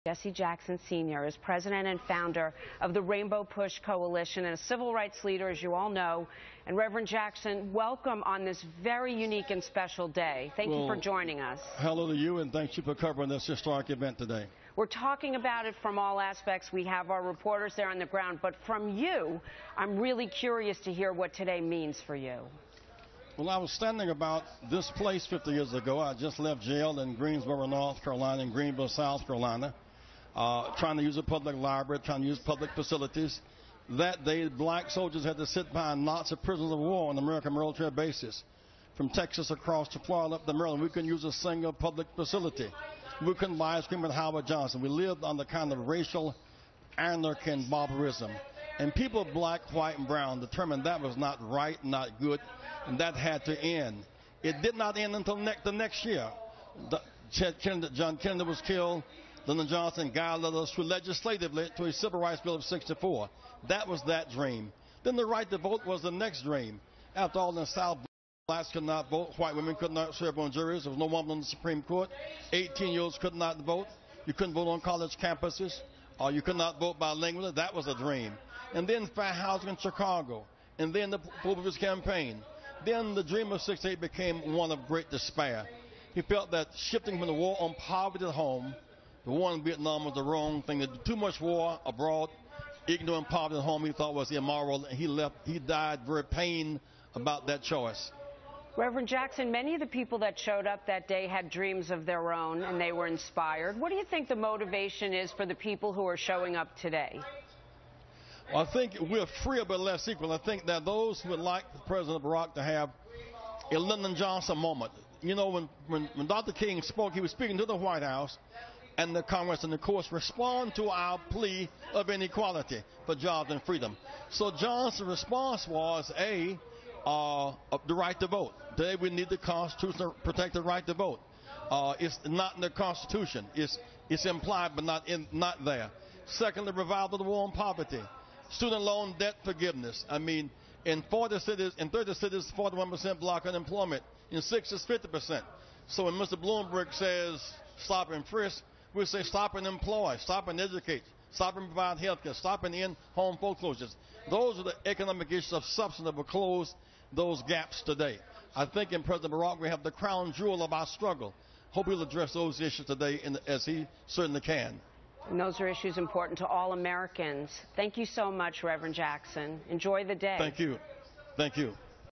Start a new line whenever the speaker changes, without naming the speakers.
Jesse Jackson Sr. is president and founder of the Rainbow Push Coalition and a civil rights leader, as you all know. And Reverend Jackson, welcome on this very unique and special day. Thank you for joining us.
Hello to you, and thank you for covering this historic event today.
We're talking about it from all aspects. We have our reporters there on the ground. But from you, I'm really curious to hear what today means for you.
Well, I was standing about this place 50 years ago. I just left jail in Greensboro, North Carolina, and Greenville, South Carolina. Trying to use a public library, trying to use public facilities. That day, black soldiers had to sit behind Nazi prisoners of war on American military bases. From Texas across to Florida up to Maryland, we couldn't use a single public facility. We couldn't buy ice cream with Howard Johnson. We lived under kind of racial anarchy and barbarism. And people, black, white, and brown, determined that was not right, not good, and that had to end. It did not end until the next year. John Kennedy was killed. Lyndon Johnson guided us through legislatively to a Civil Rights Bill of '64. That was that dream. Then the right to vote was the next dream. After all, in the South, blacks could not vote. White women could not serve on juries. There was no woman on the Supreme Court. 18-year-olds could not vote. You couldn't vote on college campuses. You could not vote bilingually. That was a dream. And then fair housing in Chicago. And then the Populist campaign. Then the dream of '68 became one of great despair. He felt that shifting from the war on poverty at home, the war in Vietnam was the wrong thing. There was too much war abroad, ignoring poverty at home he thought was immoral. He left. He died very pained about that choice.
Reverend Jackson, many of the people that showed up that day had dreams of their own, and they were inspired. What do you think the motivation is for the people who are showing up today?
Well, I think we're freer but less equal. I think that those who would like President Barack to have a Lyndon Johnson moment. You know, when Dr. King spoke, he was speaking to the White House and the Congress, and the courts respond to our plea of inequality for jobs and freedom. So Johnson's response was, the right to vote. Today we need the Constitution to protect the right to vote. It's not in the Constitution. It's implied, but not there. Secondly, revival of the war on poverty. Student loan debt forgiveness. I mean, in 30 cities, 41% block unemployment. In 6 is 50%. So when Mr. Bloomberg says stop and frisk, we say stop and employ, stop and educate, stop and provide health care, stop and end home foreclosures. Those are the economic issues of substance that will close those gaps today. I think in President Barack we have the crown jewel of our struggle. Hope he'll address those issues today as he certainly can.
And those are issues important to all Americans. Thank you so much, Reverend Jackson. Enjoy the day.
Thank you. Thank you.